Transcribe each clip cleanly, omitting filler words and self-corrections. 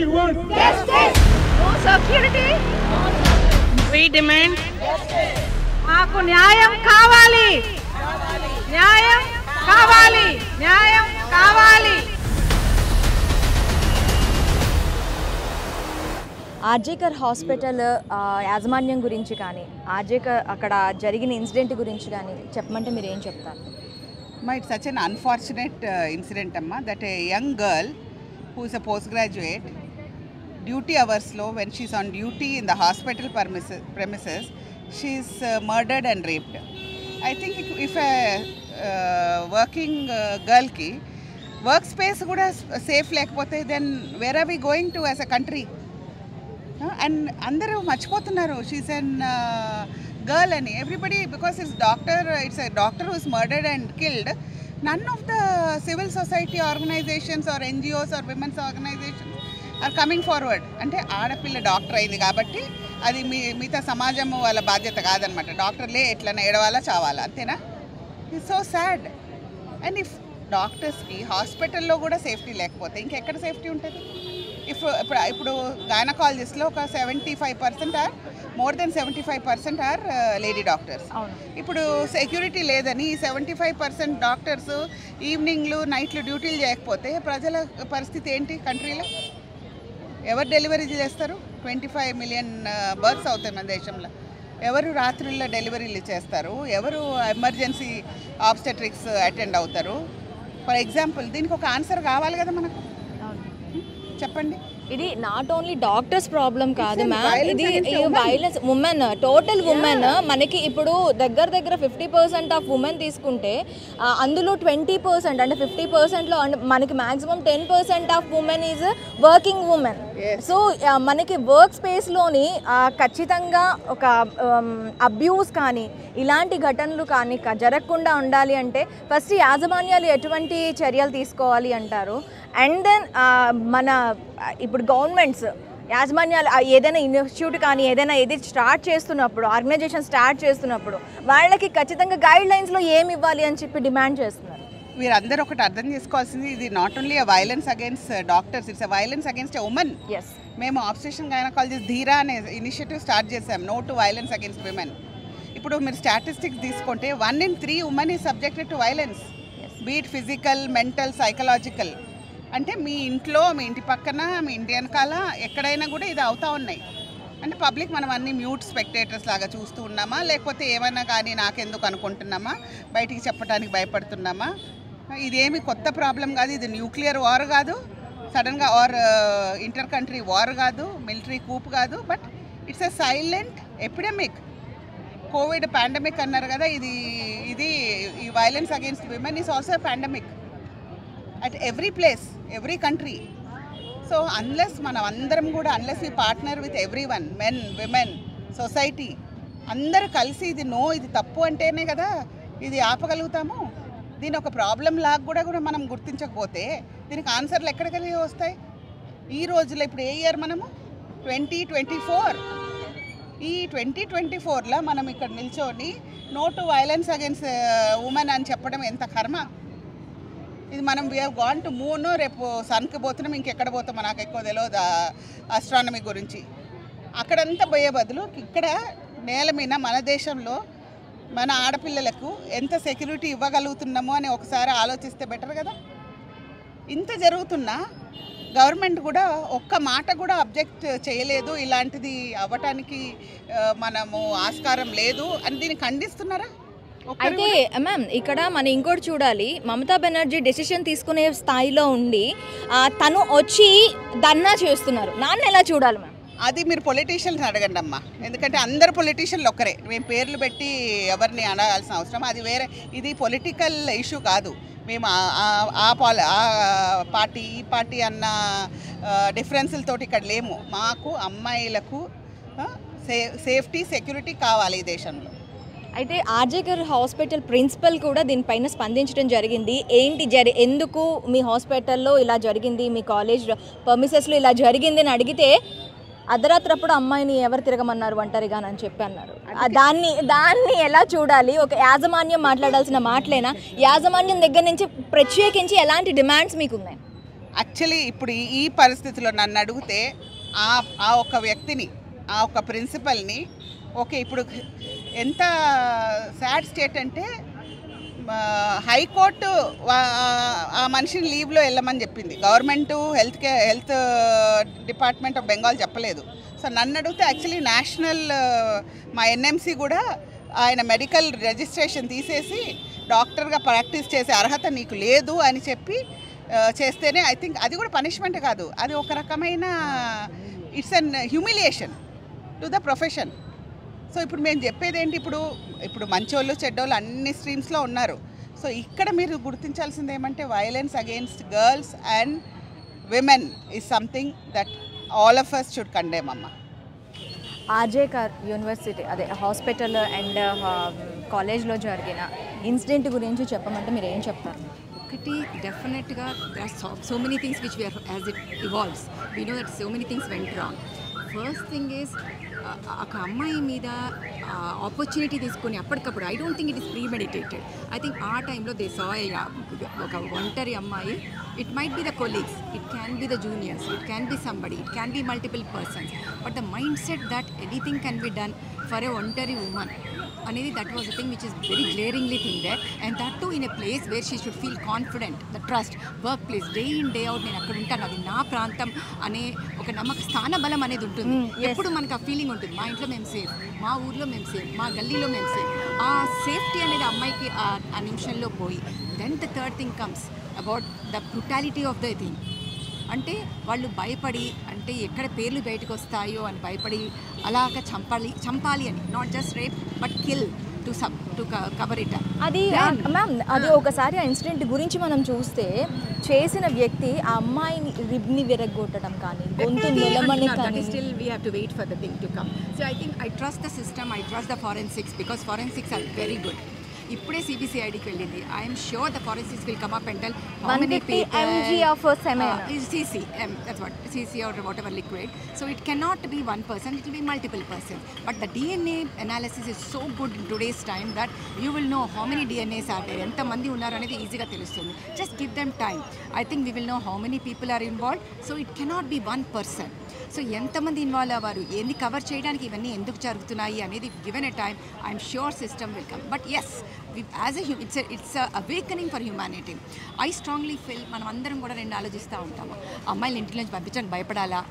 No security. We demand justice. మాకు న్యాయం కావాలి. న్యాయం కావాలి. న్యాయం కావాలి. ఆర్జేకర్ హాస్పిటల్ యాజమాన్యం గురించి కానీ ఆర్జేకర్ అక్కడ జరిగిన ఇన్సిడెంట్ గురించి కానీ చెప్పమంటే మీరు ఏం చెప్తారు? It's such an unfortunate incident, Amma, that a young girl who is a postgraduate, duty hours low, when she's on duty in the hospital premises, she's murdered and raped. I think if a working girl ki workspace kuda safe lekapothe, then where are we going to as a country? And andaru marchipotunnaru she's an girl and everybody, because it's a doctor who's murdered and killed. None of the civil society organizations or NGOs or women's organizations are coming forward. అంటే ఆడపిల్ల doctor అయింది కాబట్టి అది మిగతా సమాజం వాళ్ళ బాధ్యత కాదనమాట. డాక్టర్లే ఎట్లన్నా ఏడవాలా చావాలా, అంతేనా? It's so sad. And if డాక్టర్స్కి హాస్పిటల్లో కూడా సేఫ్టీ లేకపోతే ఇంకెక్కడ సేఫ్టీ ఉంటుంది? ఇప్పుడు గైనకాలజిస్ట్లో ఒక 75% or more than 75% are lady doctors. ఇప్పుడు సెక్యూరిటీ లేదని 75% డాక్టర్స్ ఈవినింగ్లు నైట్లు డ్యూటీలు చేయకపోతే ప్రజల పరిస్థితి ఏంటి? కంట్రీలో ఎవరు డెలివరీ చేస్తారు? 25 మిలియన్ బర్త్స్ అవుతాయి మన దేశంలో. ఎవరు రాత్రుల్లో డెలివరీలు చేస్తారు? ఎవరు ఎమర్జెన్సీ ఆబ్స్టెట్రిక్స్ అటెండ్ అవుతారు? ఫర్ ఎగ్జాంపుల్ దీనికి ఒక ఆన్సర్ కావాలి కదా మనకు. చెప్పండి. ఇది నాట్ ఓన్లీ డాక్టర్స్ ప్రాబ్లం కాదు మ్యామ్, ఇది వైలెన్స్ ఉమెన్, టోటల్ ఉమెన్. మనకి ఇప్పుడు దగ్గర 50% ఆఫ్ ఉమెన్ తీసుకుంటే అందులో 20% అంటే 50%లో మనకి maximum 10% of women is working women. So మనకి వర్క్ స్పేస్లోని ఖచ్చితంగా ఒక అబ్యూస్ కానీ ఇలాంటి ఘటనలు కానీ జరగకుండా ఉండాలి అంటే ఫస్ట్ యాజమాన్యాలు ఎటువంటి చర్యలు తీసుకోవాలి అంటారు? అండ్ దెన్ మన ఇప్పుడు గవర్నమెంట్స్ యాజమాన్యాలు ఏదైనా ఇన్స్టిట్యూట్ కానీ ఏదైనా స్టార్ట్ చేస్తున్నప్పుడు, ఆర్గనైజేషన్ స్టార్ట్ చేస్తున్నప్పుడు వాళ్ళకి ఖచ్చితంగా గైడ్ లైన్స్లో ఏమి ఇవ్వాలి అని చెప్పి డిమాండ్ చేస్తున్నారు. వీరందరూ ఒకటి అర్థం చేసుకోవాల్సింది, ఇది not only a violence against doctors, it's a violence against a women. మేము ఆబ్స్టెట్రిషియన్ గైనకాలజిస్ట్ ధీరా అనే ఇనిషియేటివ్ స్టార్ట్ చేసాం, no to violence against women. ఇప్పుడు మీరు స్టాటిస్టిక్స్ తీసుకుంటే 1 in 3 women is subjected to violence, be it physical, mental, psychological. అంటే మీ ఇంట్లో, మీ ఇంటి పక్కన, మీ ఇంటి వెనకాల ఎక్కడైనా కూడా ఇది అవుతూ ఉన్నాయి. అంటే పబ్లిక్ మనం అన్ని మ్యూట్ స్పెక్టేటర్స్ లాగా చూస్తూ ఉన్నామా, లేకపోతే ఏమైనా కానీ నాకెందుకు అనుకుంటున్నామా, బయటికి చెప్పడానికి భయపడుతున్నామా? ఇదేమి కొత్త ప్రాబ్లం కాదు, ఇది న్యూక్లియర్ వార్ కాదు, సడన్గా వార్ ఇంటర్ కంట్రీ వార్ కాదు, మిలిటరీ కూప్ కాదు, but it's a silent epidemic. Covid pandemic అన్నారు కదా, ఇది ఈ violence against women is also a pandemic at every place, every country. So unless మనం అందరం కూడా, unless we partner with everyone, men, women, society, అందరు కలిసి ఇది తప్పు అంటేనే కదా ఇది ఆపగలుగుతాము. దీని ఒక ప్రాబ్లం లాగా కూడా మనం గుర్తించకపోతే దీనికి ఆన్సర్లు ఎక్కడికి వస్తాయి? ఈ రోజులో ఇప్పుడు ఏ ఇయర్ మనము 2024. ఈ 2024లో మనం ఇక్కడ నిల్చొని no to violence against women అని చెప్పడం ఎంత కర్మ. ఇది మనం we have gone to moon, రేపు సన్కి పోతున్నాం, ఇంకెక్కడ పోతాం నాకు ఎక్కువ తెలియదు ఆస్ట్రానమీ గురించి. అక్కడంతా పోయే బదులు ఇక్కడ నేల మీద మన దేశంలో మన ఆడపిల్లలకు ఎంత సెక్యూరిటీ ఇవ్వగలుగుతున్నామో అని ఒకసారి ఆలోచిస్తే బెటర్ కదా. ఇంత జరుగుతున్నా గవర్నమెంట్ కూడా ఒక్క మాట కూడా అబ్జెక్ట్ చేయలేదు, ఇలాంటిది అవ్వటానికి మనము ఆస్కారం లేదు అని దీన్ని ఖండిస్తున్నారా? అయితే మ్యామ్ ఇక్కడ మనం ఇంకోటి చూడాలి, మమతా బెనర్జీ డెసిషన్ తీసుకునే స్థాయిలో ఉండి తను వచ్చి ధర్నా చేస్తున్నారు, నాన్న ఎలా చూడాలి మ్యామ్? అది మీరు పొలిటీషియన్స్ అడగండి అమ్మా, ఎందుకంటే అందరు పొలిటీషియన్లు ఒక్కరే, మేము పేర్లు పెట్టి ఎవరిని అడగాల్సిన అవసరం అది వేరే. ఇది పొలిటికల్ ఇష్యూ కాదు. మేము ఆ పార్టీ ఈ పార్టీ అన్న డిఫరెన్స్లతోటి ఇక్కడ లేము. మాకు అమ్మాయిలకు సేఫ్టీ, సెక్యూరిటీ కావాలి ఈ దేశంలో. అయితే ఆర్జేకర్ హాస్పిటల్ ప్రిన్సిపల్ కూడా దీనిపైన స్పందించడం జరిగింది. ఏంటి ఎందుకు మీ హాస్పిటల్లో ఇలా జరిగింది, మీ కాలేజ్ పర్మిసెస్లో ఇలా జరిగింది అని అడిగితే అర్ధరాత్రప్పుడు అమ్మాయిని ఎవరు తిరగమన్నారు ఒంటరిగా అని చెప్పి అన్నారు. దాన్ని ఎలా చూడాలి? ఒక యాజమాన్యం మాట్లాడాల్సిన మాటలేనా? యాజమాన్యం దగ్గర నుంచి ప్రత్యేకించి ఎలాంటి డిమాండ్స్ మీకు ఉన్నాయి? యాక్చువల్లీ ఇప్పుడు ఈ పరిస్థితిలో నన్ను అడిగితే ఆ ఒక వ్యక్తిని, ఆ ఒక ప్రిన్సిపల్ని, ఓకే ఇప్పుడు ఎంత సాడ్ స్టేట్ అంటే హైకోర్టు ఆ మనిషిని లీవ్లో వెళ్ళమని చెప్పింది, government health department of Bengal చెప్పలేదు. సో నన్ను అడిగితే యాక్చువల్లీ నేషనల్ మా ఎన్ఎంసీ కూడా ఆయన మెడికల్ రిజిస్ట్రేషన్ తీసేసి డాక్టర్గా ప్రాక్టీస్ చేసే అర్హత నీకు లేదు అని చెప్పి చేస్తేనే, ఐ థింక్ అది కూడా పనిష్మెంట్ కాదు, అది ఒక రకమైన it's an humiliation to the profession. So ఇప్పుడు మేము చెప్పేది ఏంటి, ఇప్పుడు మంచోళ్ళు చెడ్డోళ్ళు అన్ని స్ట్రీమ్స్లో ఉన్నారు. సో ఇక్కడ మీరు గుర్తించాల్సింది ఏమంటే violence against girls and women is something that all of us should condemn అమ్మ. ఆర్జే యూనివర్సిటీ అదే హాస్పిటల్ అండ్ కాలేజ్లో జరిగిన ఇన్సిడెంట్ గురించి చెప్పమంటే మీరు ఏం చెప్తారు? ఒకటి డెఫినెట్గా so many things which we're as it evolves we know that so many things went wrong. First thing is ఒక అమ్మాయి మీద ఆపర్చునిటీ తీసుకొని అప్పటికప్పుడు I don't think it is premeditated. I think ఆ టైంలో దే సా ఒక ఒంటరి అమ్మాయి, it might be the colleagues, it can be the juniors, it can be somebody, it can be multiple persons, but the mind set that anything can be done for a ఒంటరి women అనేది that was the thing which is very glaringly thing that, and that to in a place where she should feel confident, the trust, work place, day in day out నేను అక్కడ ఉంటాను, అది నా ప్రాంతం అనే ఒక నమ్మక స్థాన బలం అనేది ఉంటుంది. ఎప్పుడు మనకు ఆ ఫీలింగ్ ఉంటుంది, మా ఇంట్లో మేము సేఫ్, మా ఊర్లో మేము సేఫ్, మా గల్లీలో మేము సేఫ్. ఆ సేఫ్టీ అనేది అమ్మాయికి ఆ నిమిషంలో పోయి, then the third thing comes about the brutality of the thing. అంటే వాళ్ళు భయపడి, అంటే ఎక్కడ పేర్లు బయటకు వస్తాయో అని భయపడి అలాగ చంపాలి అని, not just rape but kill to cover it. అది మ్యామ్ అది ఒకసారి ఆ ఇన్సిడెంట్ గురించి మనం చూస్తే చేసిన వ్యక్తి ఆ అమ్మాయిని రిబ్ని విరగొట్టడం కానీ గొంతు నిలమని కానీ, still we have to wait for the thing to come. So I think I trust the system, I trust the forensics because forensics are very good. ఇప్పుడే CBCIDకి వెళ్ళింది. I'm sure the forensics will come up and tell how many people mg of semen CC, that's what CC or whatever liquid. So it cannot be one person, it will be multiple persons. But the DNA analysis is so good in today's time that you will know how many DNAs are there, ఎంత మంది ఉన్నారు అనేది ఈజీగా తెలుస్తుంది. Just give them time. I think we will know how many people are involved. So it cannot be one person. So ఎంతమంది involve అవ్వరు, ఏంది cover చేయడానికి, ఇవన్నీ ఎందుకు జరుగుతున్నాయి అనేది given a time I'm sure system will come. But yes, as a it's awakening for humanity. I strongly feel మనం అందరం కూడా రెండు ఆలోచిస్తూ ఉంటాము, అమ్మాయిలు ఇంటి నుంచి పంపించండి భయపడాలా,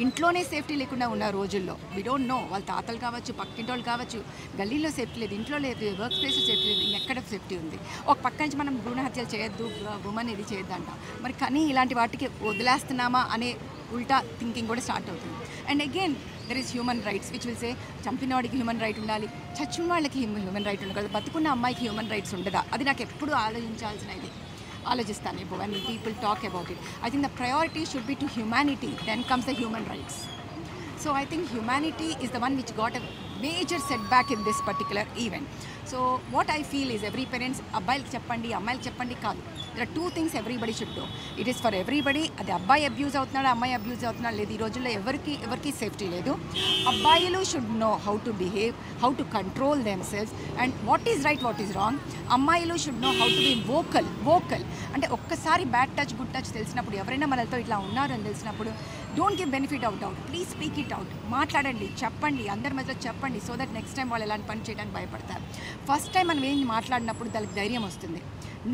ఇంట్లోనే సేఫ్టీ లేకుండా ఉన్న రోజుల్లో వి డోంట్ నో, వాళ్ళ తాతలు కావచ్చు, పక్కింటి వాళ్ళు కావచ్చు, గల్లీలో సేఫ్టీ లేదు, ఇంట్లో లేదు, వర్క్ ప్లేస్లో సేఫ్టీ లేదు, ఇంకెక్కడ సేఫ్టీ ఉంది. ఒక పక్క నుంచి మనం భ్రూణ హత్యలు చేయొద్దు, ఉమెన్ ఇది చేయొద్దంట, మరి కానీ ఇలాంటి వాటికి వదిలేస్తున్నామా అనే ఉల్టా థింకింగ్ కూడా స్టార్ట్ అవుతుంది. And again there is human rights which will say చంపిన వాడికి హ్యూమన్ రైట్ ఉండాలి, చచ్చిన వాళ్ళకి హ్యూమన్ రైట్ ఉండదు, బతుకున్న అమ్మాయికి హ్యూమన్ రైట్స్ ఉండదా, అది నాకు ఎప్పుడు ఆలోచించాల్సినది. ఆలోచిస్తాను ఇప్పుడు when people talk about it. I think the priority should be to humanity, then comes the human rights. So I think humanity is the one which got a major setback in this particular event. So what I feel is every parents అబ్బాయిలకి చెప్పండి అమ్మాయిలకి చెప్పండి కాదు, there are two things everybody should do. It is for everybody. అది అబ్బాయి abuse అవుతున్నాడు, అమ్మాయి abuse అవుతున్నాడు లేదు, ఈ రోజుల్లో ఎవరికి సేఫ్టీ లేదు. అబ్బాయిలు should know how to behave, how to control themselves and what is right what is wrong. అమ్మాయిలు should know how to be vocal. అంటే ఒక్కసారి బ్యాడ్ టచ్ గుడ్ టచ్ తెలిసినప్పుడు, ఎవరైనా మనతో ఇట్లా ఉన్నారు అని తెలిసినప్పుడు, don't give benefit out please speak it out, మాట్లాడండి, చెప్పండి, అందరి మధ్యలో చెప్పండి, సో దట్ నెక్స్ట్ టైం వాళ్ళు ఎలాంటి పని చేయడానికి భయపడతారు. ఫస్ట్ టైం మనం ఏం మాట్లాడినప్పుడు దానికి ధైర్యం వస్తుంది,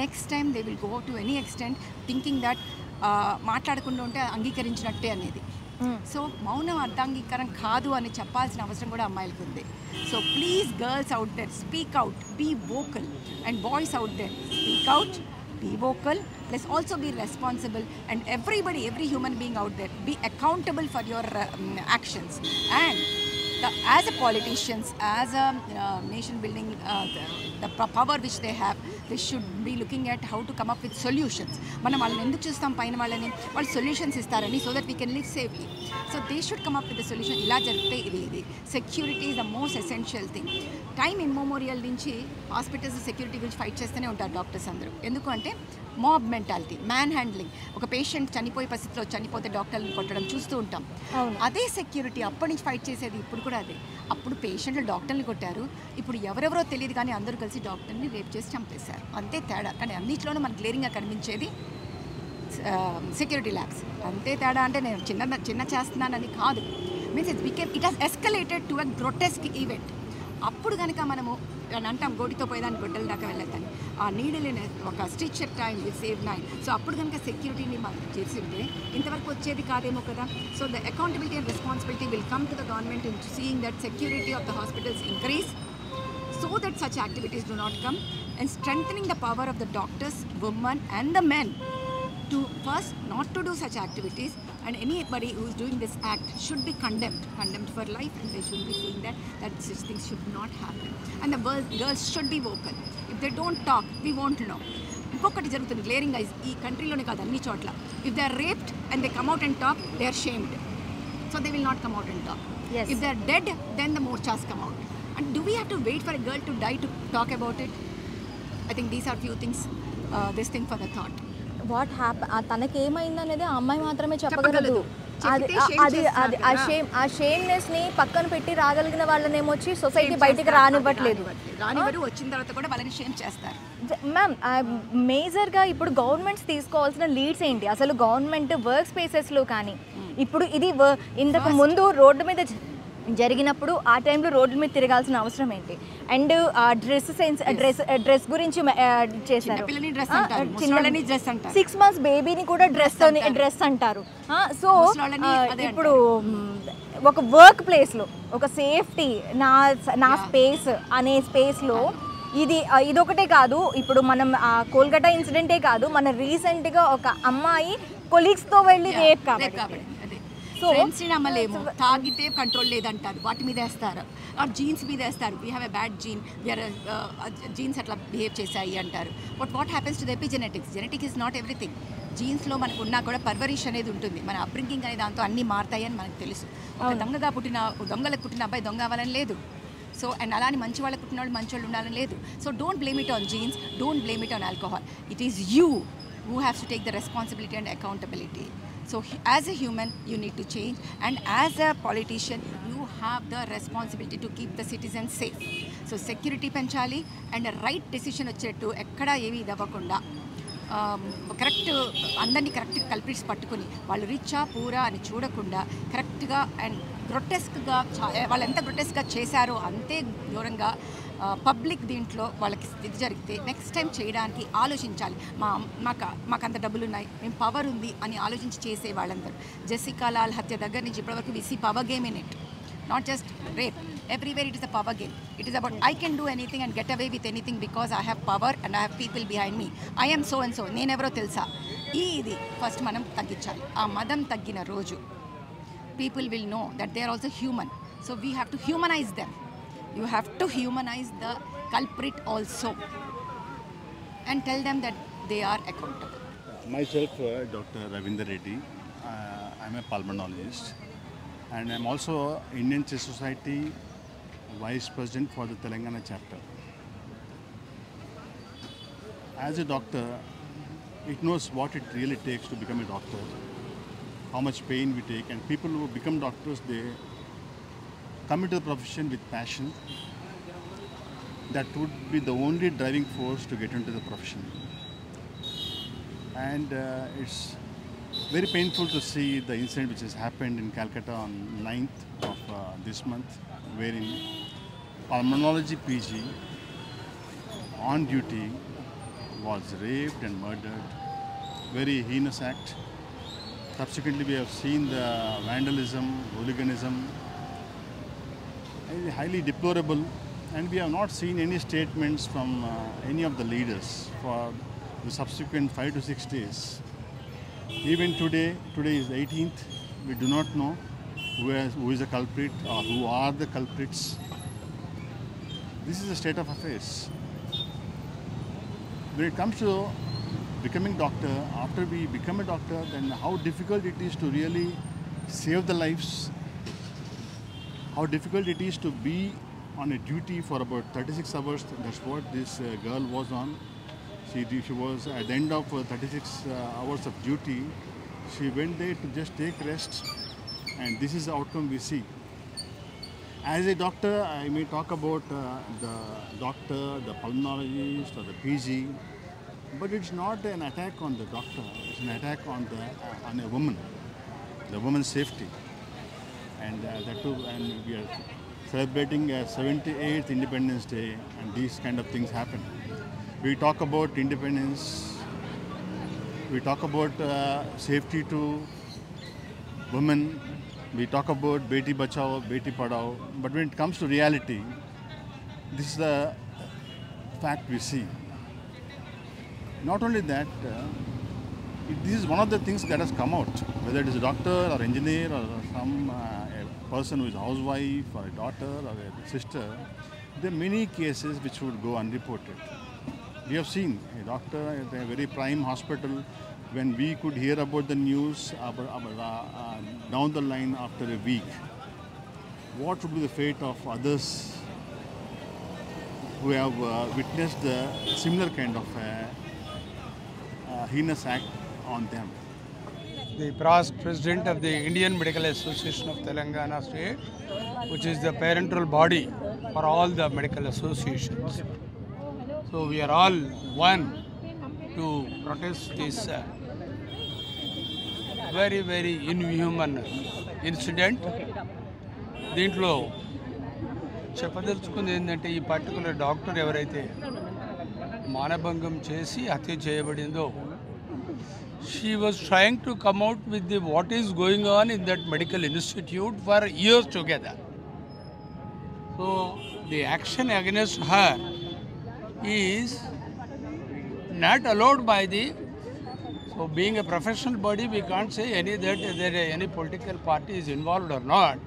next time they will go to any extent thinking that మాట్లాడకుండా ఉంటే అంగీకరించినట్టే అనేది. సో మౌనం అర్ధాంగీకరం కాదు అని చెప్పాల్సిన అవసరం కూడా అమ్మాయిలకు ఉంది. So please girls out there speak out, be vocal, and boys out there speak out, be vocal, plus also be responsible, and everybody, every human being out there, be accountable for your actions. And as a politicians, as a nation building, the power which they have, they should be looking at how to come up with solutions. మనం వాళ్ళని ఎందుకు చూస్తాం, పైన వాళ్ళని వాళ్ళు solutions ఇస్తారని, so that we can live safely. So they should come up with the solution. ఇలా జరిగితే ఇది security is the most essential thing. Time immemorial నుంచి హాస్పిటల్స్ సెక్యూరిటీ గురించి ఫైట్ చేస్తూనే ఉంటారు డాక్టర్స్ అందరూ. ఎందుకు అంటే మాబ్ మెంటాలిటీ, మ్యాన్ హ్యాండ్లింగ్. ఒక పేషెంట్ చనిపోయే పరిస్థితిలో చనిపోతే డాక్టర్ని కొట్టడం చూస్తూ ఉంటాం. అదే సెక్యూరిటీ అప్పటి నుంచి ఫైట్ చేసేది ఇప్పుడు కూడా అదే. అప్పుడు పేషెంట్లు డాక్టర్ని కొట్టారు, ఇప్పుడు ఎవరెవరో తెలియదు కానీ అందరూ కలిసి డాక్టర్ని రేప్ చేసి చంపేశారు, అంతే తేడా. కానీ అన్నింటిలోనూ మనకు క్లియరింగ్గా కనిపించేది సెక్యూరిటీ ల్యాబ్స్. అంతే తేడా. అంటే నేను చిన్న చేస్తున్నానని కాదు. Means it has escalated to a grotesque event. అప్పుడు కనుక మనము అని అంటాం గోటితో పోయేదాన్ని గొడ్డల దాకా వెళ్ళొద్దని. ఆ నీడలని ఒక stitch at time will save 9. So అప్పుడు కనుక సెక్యూరిటీని మనం చేసి ఉంటే ఇంతవరకు వచ్చేది కాదేమో కదా. So the accountability and responsibility will come to the government in seeing that security of the hospitals increase so that such activities do not come, and strengthening the power of the doctors, women and the men to first not to do such activities, and anybody who is doing this act should be condemned for life, and they should be seeing that such things should not happen, and the girls should be vocal. If they don't talk, we won't know. ఇంకొకటి జరుగుతుంది glaring eyes ఈ కంట్రీలోనే కాదు అన్ని చోట్ల. If they are raped and they come out and talk, they are shamed, so they will not come out and talk. If they are dead, then the morchas come out. And do we have to wait for a girl to die to talk about it? I think these are few things, this thing for the thought. What happened, తనకి ఏమైందనేది ఆ అమ్మాయి మాత్రమే చెప్పగలదు. ఆ షేమ్నెస్ని పక్కన పెట్టి రాగలిగిన వాళ్ళనేమొచ్చి society బయటికి రానివ్వట్లేదు. వచ్చిన తర్వాత కూడా వాళ్ళని షేమ్ చేస్తారు. మ్యామ్, మేజర్గా ఇప్పుడు గవర్నమెంట్స్ తీసుకోవాల్సిన లీడ్స్ ఏంటి? అసలు గవర్నమెంట్ వర్క్ స్పేసెస్లో కానీ ఇప్పుడు ఇది ఇంతకు ముందు రోడ్డు మీద జరిగినప్పుడు ఆ టైంలో రోడ్ల మీద తిరగాల్సిన అవసరం ఏంటి? అండ్ డ్రెస్ గురించి చేశారు. 6 months బేబీని కూడా డ్రెస్ అంటారు. సో ఇప్పుడు ఒక వర్క్ ప్లేస్లో ఒక సేఫ్టీ, నా స్పేస్ అనే స్పేస్లో ఇదొకటే కాదు. ఇప్పుడు మనం కోల్కతా ఇన్సిడెంటే కాదు, మన రీసెంట్గా ఒక అమ్మాయి కొలీగ్స్తో వెళ్ళి రేప్ కాబట్టి ఫ్రెండ్స్ని నమ్మలేము. తాగితే కంట్రోల్ లేదంటారు, వాటి మీద వేస్తారు. జీన్స్ మీద వేస్తారు. We have a bad gene, we're genes అట్లా బిహేవ్ చేశాయి అంటారు. But what happens to the epigenetics? Genetic is not everything. జీన్స్లో మనకు ఉన్నా కూడా పర్వరిష్ అనేది ఉంటుంది. మన అప్బ్రింగింగ్ అనే దాంతో అన్నీ మారుతాయని మనకు తెలుసు. ఒక దొంగలకు పుట్టిన అబ్బాయి దొంగ అవ్వాలని లేదు. సో అండ్ అలానే మంచి వాళ్ళకి పుట్టిన వాళ్ళు మంచి వాళ్ళు ఉండాలని లేదు. So don't blame it on jeans, don't blame it on alcohol. It is you who has to take the responsibility and accountability. So as a human you need to change, and as a politician you have the responsibility to keep the citizens safe. So security penchali and a right decision వచ్చేట్టు ఎక్కడ ఏమీ ఇదవ్వకుండా correct అందరినీ correct culprits పట్టుకుని వాళ్ళు రిచ్చా పూరా అని చూడకుండా కరెక్ట్గా and గ్రొటెస్క్గా వాళ్ళు ఎంత గ్రొటెస్క్గా చేశారో అంతే ఘోరంగా పబ్లిక్ దీంట్లో వాళ్ళకి ఇది జరిగితే నెక్స్ట్ టైం చేయడానికి ఆలోచించాలి. మాకు అంత డబ్బులు ఉన్నాయి, మేము పవర్ ఉంది అని ఆలోచించి చేసే వాళ్ళందరూ. జెసికా లాల్ హత్య దగ్గర నుంచి ఇప్పటివరకు we see power game in it, not just rape. Everywhere it is a power game. It is about I can do anything and get away with anything because I have power and I have people behind me. I am so and so. నేనెవరో తెలుసా? ఇది first మనం తగ్గించాలి. ఆ మదం తగ్గిన రోజు people will know that they are also human. So we have to humanize them. You have to humanize the culprit also and tell them that they are accountable. Myself, Dr. Ravindra Reddy. I'm a pulmonologist, and I'm also Indian Chest Society Vice President for the Telangana chapter. As a doctor, it knows what it really takes to become a doctor, how much pain we take, and people who become doctors, they come into the profession with passion. That would be the only driving force to get into the profession. And it's very painful to see the incident which has happened in Calcutta on 9th of this month, wherein pulmonology PG on duty was raped and murdered. Very heinous act. Subsequently, we have seen the vandalism, hooliganism, highly deplorable, and we have not seen any statements from any of the leaders for the subsequent 5 to 6 days. Even today is 18th, we do not know who is the culprit or who are the culprits. This is the state of affairs. When it comes to becoming doctor, after we become a doctor, then how difficult it is to really save the lives, how difficult it is to be on a duty for about 36 hours. That's what this girl was on. She was at the end of 36 hours of duty. She went there to just take rest, and this is the outcome we see. As a doctor, I may talk about the doctor, the pulmonologist or the PG. But it's not an attack on the doctor, it's an attack on a woman, the woman's safety. And that too, and we are celebrating a 78th Independence Day, and these kind of things happen. We talk about independence, we talk about safety to women, we talk about Beti Bachao, Beti Padhao, but when it comes to reality, this is the fact we see. Not only that, this is one of the things that has come out, whether it is a doctor or engineer or some a person who is a housewife or a daughter or a sister, there are many cases which would go unreported. We have seen a doctor at a very prime hospital, when we could hear about the news down the line after a week. What would be the fate of others who have witnessed the similar kind of heinous act on them? The past president of the Indian Medical Association of Telangana State, which is the parental body for all the medical associations. So we are all one to protest this very, very inhuman incident. దీంట్లో చెప్పదలుచుకుంది ఏంటంటే ఈ particular doctor ఎవరైతే మానభంగం చేసి హత్య చేయబడిందో, she was trying to come out with the what is going on in that medical institute for years together. So the action against her is not allowed by the, so being a professional body, we can't say that any political party is involved or not.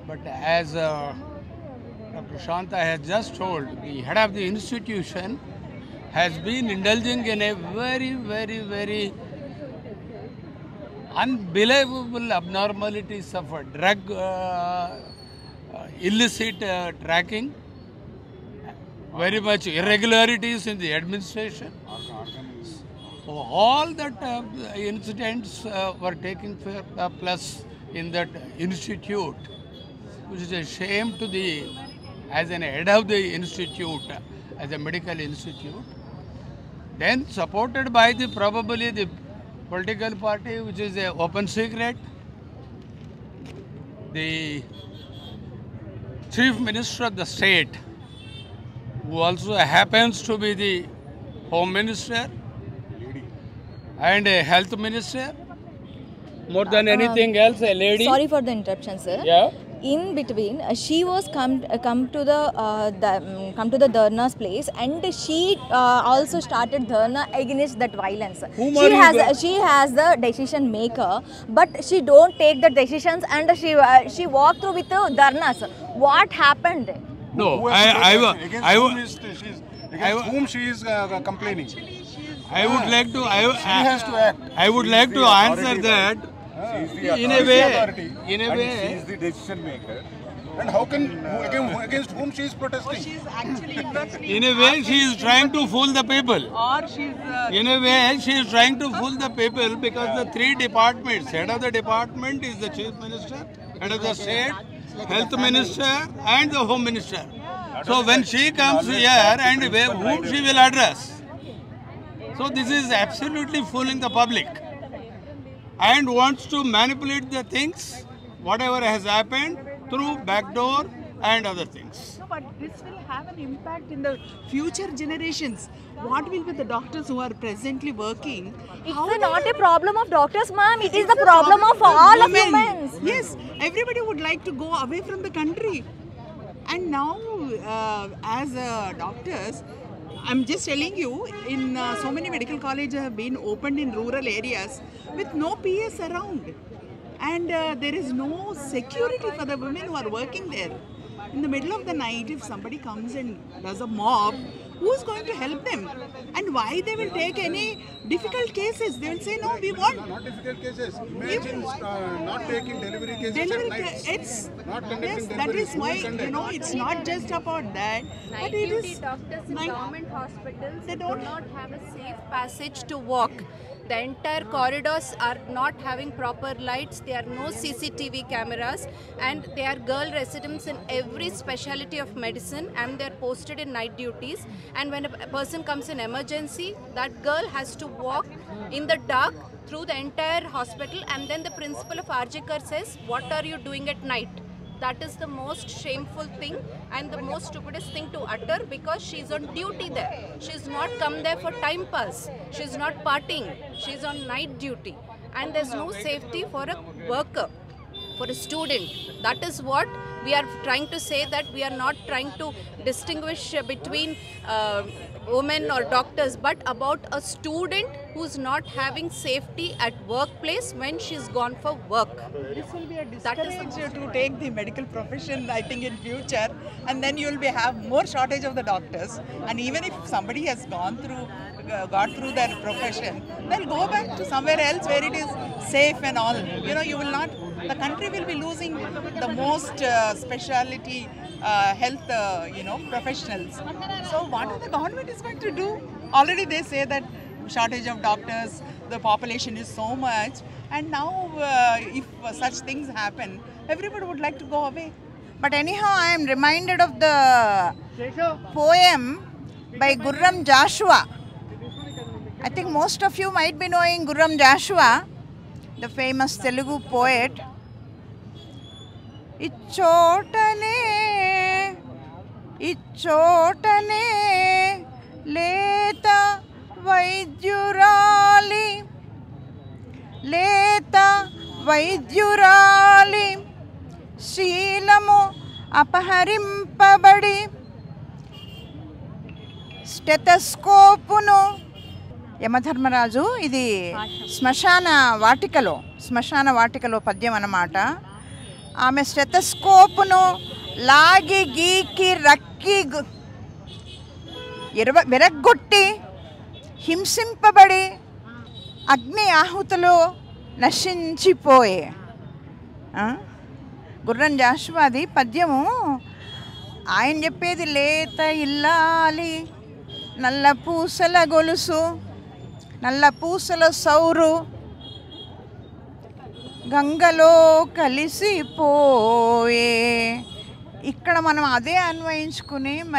But as Dr. Shanta has just told, the head of the institution has been indulging in a very, very, very unbelievable abnormalities of drug illicit tracking, very much irregularities in the administration. So all that incidents were taking place in that institute, which is a shame to the, as an head of the institute, as a medical institute, then supported by the probably the political party, which is a open secret. The chief minister of the state, who also happens to be the home minister and a health minister, more than anything else, a lady. Sorry for the interruption, sir. Yeah. In between, she was come to the Dharna's place, and she also started Dharna against that violence. She has the decision maker, but she don't take the decisions, and she walked through with the Dharnas. What happened? No, Against whom she is complaining? I would like to. She has to act. I would like to answer that. In a way, she is the decision maker. And how can, against whom she is protesting? She's actually investing. in a way, she is trying to fool the people. Or she's In a way, she is trying to fool the people because the three departments, head of the department is the chief minister, head of the state, health minister, and the home minister. So when she comes here, and whom she will address? So this is absolutely fooling the public, and wants to manipulate the things, whatever has happened, through backdoor and other things. No, but this will have an impact in the future generations. What will be the doctors who are presently working? It's not a problem of doctors, ma'am. It is the problem of all of humans. Yes, everybody would like to go away from the country. And now, as doctors, I'm just telling you, in so many medical colleges have been opened in rural areas with no PS around. And there is no security for the women who are working there. In the middle of the night, if somebody comes and does a mob, who's going to help them? And why they will take any difficult cases? They will say, no, we want. Not difficult cases. Imagine not taking delivery cases at night. It's, Not conducting yes, deliveries. that is Who why, will conduct? it's not just about that. But it is, doctors in night- government hospitals They do don't not have a safe passage to walk. The entire corridors are not having proper lights. There are no CCTV cameras, and they are girl residents in every specialty of medicine, and they are posted in night duties. And when a person comes in emergency, that girl has to walk in the dark through the entire hospital, and then the principal of RJ Kar says, "What are you doing at night?" That is the most shameful thing and the most stupidest thing to utter, because she is on duty there. She is not come there for time pass. She is not partying. She is on night duty, and there is no safety for a worker, for a student. That is what we are trying to say, that we are not trying to distinguish between women or doctors, but about a student who's not having safety at workplace when she's gone for work. This will be a discourage to take the medical profession, I think, in future, and then you will have more shortage of the doctors. And even if somebody has got through their profession, they'll go back to somewhere else where it is safe and all. You know, you will not. The country will be losing the most specialty health, professionals. So what are the government is going to do? Already they say that shortage of doctors, the population is so much, and now if such things happen, everybody would like to go away. But anyhow, I am reminded of the poem by Gurram Joshua. I think most of you might be knowing Gurram Joshua, the famous Telugu poet. ఇచ్చోటనే లేత వైద్యురాలి శీలము అపహరింపబడి స్టెథోస్కోపును యమధర్మరాజు, ఇది శ్మశాన వాటికలో పద్యం అన్నమాట. ఆమె స్టెథోస్కోపును లాగి గీకి రక్కి విరగ్గొట్టి హింసింపబడి అగ్ని ఆహుతులు నశించిపోయే. గుర్రం జాషువాది పద్యము. ఆయన చెప్పేది లేత ఇల్లాలి, నల్ల పూసల గొలుసు, నల్ల పూసల సౌరు గంగలో కలిసిపోయే. ఇక్కడ మనం అదే అన్వయించుకుని